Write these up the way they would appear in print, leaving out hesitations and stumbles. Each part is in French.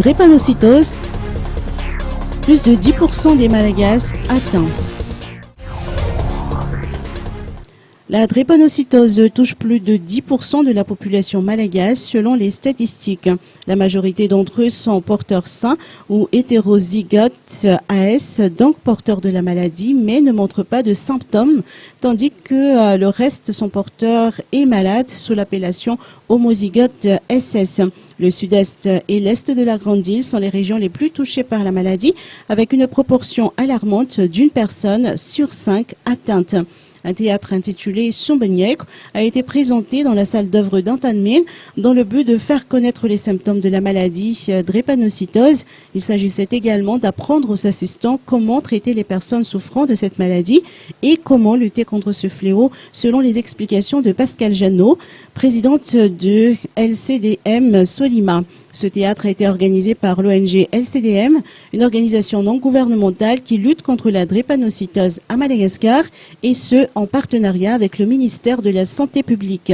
drépanocytose, plus de 10% des Malagasy atteints. La drépanocytose touche plus de 10% de la population malagasy selon les statistiques. La majorité d'entre eux sont porteurs sains ou hétérozygotes AS, donc porteurs de la maladie, mais ne montrent pas de symptômes, tandis que le reste sont porteurs et malades sous l'appellation homozygote SS. Le sud-est et l'est de la Grande Île sont les régions les plus touchées par la maladie, avec une proportion alarmante d'une personne sur 5 atteinte. Un théâtre intitulé Sombeniek a été présenté dans la salle d'œuvre d'Antanmin dans le but de faire connaître les symptômes de la maladie drépanocytose. Il s'agissait également d'apprendre aux assistants comment traiter les personnes souffrant de cette maladie et comment lutter contre ce fléau, selon les explications de Pascal Jeannot, présidente de LCDM Solima. Ce théâtre a été organisé par l'ONG LCDM, une organisation non gouvernementale qui lutte contre la drépanocytose à Madagascar, et ce, en partenariat avec le ministère de la Santé publique.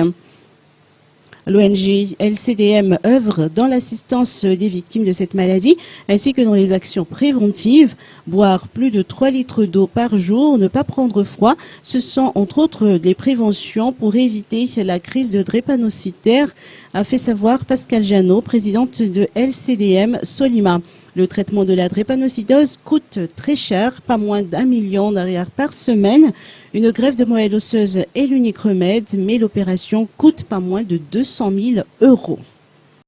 L'ONG LCDM œuvre dans l'assistance des victimes de cette maladie ainsi que dans les actions préventives. Boire plus de 3 litres d'eau par jour, ne pas prendre froid, ce sont entre autres des préventions pour éviter la crise de drépanocytaire, a fait savoir Pascal Jeannot, présidente de LCDM Solima. Le traitement de la drépanocytose coûte très cher, pas moins d'1 million d'arières par semaine. Une greffe de moelle osseuse est l'unique remède, mais l'opération coûte pas moins de 200 000 €.